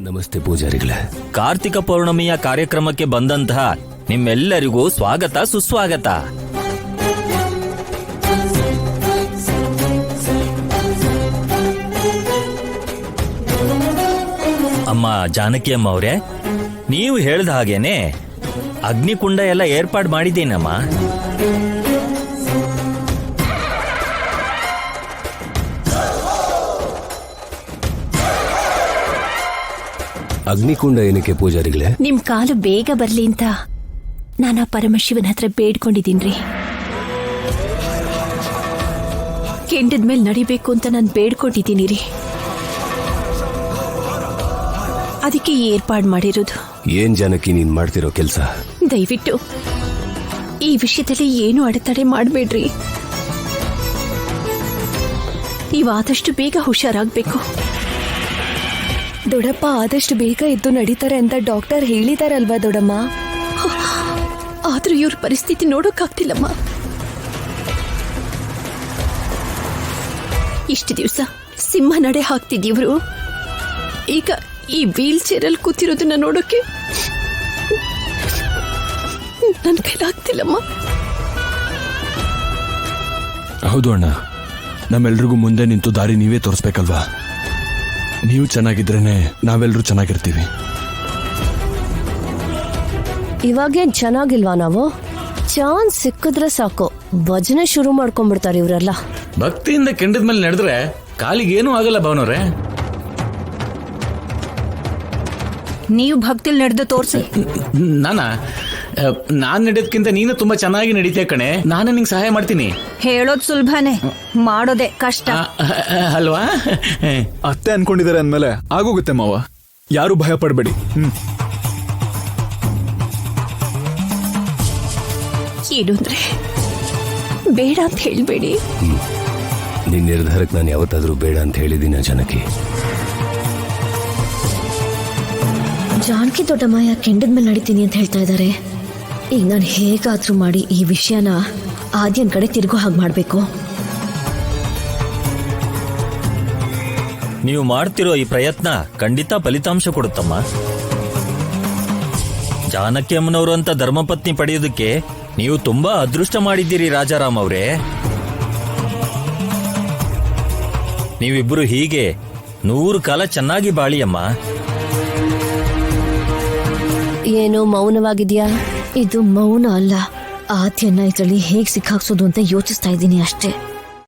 ನಮಸ್ತೆ ಪೂಜಾರಿಗಳೇ. ಕಾರ್ತಿಕ ಪೌರ್ಣಮಿಯ ಕಾರ್ಯಕ್ರಮಕ್ಕೆ ಬಂದಂತಹ ನಿಮ್ಮೆಲ್ಲರಿಗೂ ಸ್ವಾಗತ ಸುಸ್ವಾಗತ. ಅಮ್ಮ ಜಾನಕಿ ಅಮ್ಮ ಅವರೇ, ನೀವು ಹೇಳ್ದ ಹಾಗೇನೆ ಅಗ್ನಿಕುಂಡ ಎಲ್ಲ ಏರ್ಪಾಡು ಮಾಡಿದ್ದೀನಮ್ಮ. ಅಗ್ನಿಕುಂಡ ಏನಕ್ಕೆ ಪೂಜಾರಿಗಳೇ? ನಿಮ್ ಕಾಲು ಬೇಗ ಬರ್ಲಿ ಅಂತ ನಾನು ಆ ಪರಮಶಿವನ ಹತ್ರ ಬೇಡ್ಕೊಂಡಿದ್ದೀನ್ರಿ. ಕೆಂಡದ ಮೇಲೆ ನಡಿಬೇಕು ಅಂತ ನಾನು ಬೇಡ್ಕೊಂಡಿದ್ದೀನಿ ರೀ. ಅದಕ್ಕೆ ಏರ್ಪಾಡು ಮಾಡಿರೋದು. ಏನ್ ಜಾನಕಿ ನೀನ್ ಮಾಡ್ತಿರೋ ಕೆಲ್ಸ? ದಯವಿಟ್ಟು ಈ ವಿಷಯದಲ್ಲಿ ಏನು ಅಡೆತಡೆ ಮಾಡಬೇಡ್ರಿ. ನೀವು ಆದಷ್ಟು ಬೇಗ ಹುಷಾರಾಗ್ಬೇಕು. ದೊಡ್ಡಪ್ಪ ಆದಷ್ಟು ಬೇಗ ಎದ್ದು ನಡೀತಾರೆ ಅಂತ ಡಾಕ್ಟರ್ ಹೇಳಿದಾರಲ್ವಾ ದೊಡ್ಡಮ್ಮ? ಆದ್ರೂ ಇವ್ರ ಪರಿಸ್ಥಿತಿ ನೋಡೋಕ್ಕಾಗ್ತಿಲ್ಲಮ್ಮ. ಇಷ್ಟು ದಿವಸ ಸಿಂಹ ನಡೆ ಹಾಕ್ತಿದ್ದೀವ್ರು, ಈಗ ಈ ವೀಲ್ ಚೇರಲ್ಲಿ ಕೂತಿರೋದನ್ನ ನೋಡೋಕೆ ನನ್ನ ಕೈಲಾಗ್ತಿಲ್ಲಮ್ಮ. ಹೌದು ಅಣ್ಣ, ನಮ್ಮೆಲ್ರಿಗೂ ಮುಂದೆ ನಿಂತು ದಾರಿ ನೀವೇ ತೋರಿಸ್ಬೇಕಲ್ವಾ? ನೀವು ಚೆನ್ನಾಗಿದ್ರೇನೆ ನಾವೆಲ್ಲರೂ ಚೆನ್ನಾಗಿರ್ತೀವಿ. ಇವಾಗೇನ್ ಚೆನ್ನಾಗಿಲ್ವಾ ನಾವು? ಚಾನ್ಸ್ ಸಿಕ್ಕಿದ್ರೆ ಸಾಕು ಭಜನೆ ಶುರು ಮಾಡ್ಕೊಂಡ್ಬಿಡ್ತಾರೆ ಇವರೆಲ್ಲ. ಭಕ್ತಿಯಿಂದ ಕೆಂಡದ ಮೇಲೆ ನಡೆದ್ರೆ ಕಾಲಿಗೇನೂ ಆಗಲ್ಲ ಭಾವನವ್ರೆ. ನೀವು ಭಕ್ತಿಲ್ ನಡೆದು ತೋರ್ಸಿ. ನಾನ್ ನಡೆಯೋದ್ಕಿಂತ ನೀನು ತುಂಬಾ ಚೆನ್ನಾಗಿ ನಡೀತೀಯ ಕಣೆ. ನಾನು ನಿಂಗೆ ಸಹಾಯ ಮಾಡ್ತೀನಿ. ಹೇಳೋದ್ ಸುಲಭನೇ, ಮಾಡೋದೇ ಕಷ್ಟ ಅಲ್ವಾ? ಅತ್ತೆ ಅನ್ಕೊಂಡಿದ್ದಾರೆ ಅಂದ್ಮೇಲೆ ಆಗೋಗುತ್ತೆ ಮಾವ, ಯಾರು ಭಯ ಪಡ್ಬೇಡಿ. ಏನು ಅಂದ್ರೆ ಬೇಡ ಅಂತ ಹೇಳ್ಬೇಡಿ. ನಿನ್ ನಿರ್ಧಾರಕ್ಕೆ ನಾನು ಯಾವತ್ತಾದ್ರೂ ಬೇಡ ಅಂತ ಹೇಳಿದ್ದೀನ ಜಾನಕಿ? ಜಾನಕಿ ದೊಡ್ಡಮ್ಮ ಯಾಕೆ ಕೆಂಡದ ಮೇಲೆ ನಡೀತೀನಿ ಅಂತ ಹೇಳ್ತಾ ಇದ್ದಾರೆ? ಈಗ ನಾನು ಹೇಗಾದ್ರೂ ಮಾಡಿ ಈ ವಿಷಯನ ಆದ್ಯನ್ ಕಡೆ ತಿರುಗೋ ಹಾಗೆ ಮಾಡಬೇಕು. ನೀವು ಮಾಡ್ತಿರೋ ಈ ಪ್ರಯತ್ನ ಖಂಡಿತ ಫಲಿತಾಂಶ ಕೊಡುತ್ತಮ್ಮ. ಜಾನಕಿ ಅಮ್ಮನವರು ಅಂತ ಧರ್ಮಪತ್ನಿ ಪಡೆಯೋದಕ್ಕೆ ನೀವು ತುಂಬಾ ಅದೃಷ್ಟ ಮಾಡಿದ್ದೀರಿ ರಾಜಾರಾಮ್ ಅವರೇ. ನೀವಿಬ್ಬರು ಹೀಗೆ 100 ಕಾಲ ಚೆನ್ನಾಗಿ ಬಾಳಿಯಮ್ಮ. ಏನೋ ಮೌನವಾಗಿದ್ಯಾ? ಇದು ಮೌನ ಅಲ್ಲ, ಆದ್ಯನ್ನ ಇದರಲ್ಲಿ ಹೇಗೆ ಸಿಕ್ಕಾಕ್ಸೋದು ಅಂತ ಯೋಚಿಸ್ತಾ ಇದ್ದೀನಿ ಅಷ್ಟೇ.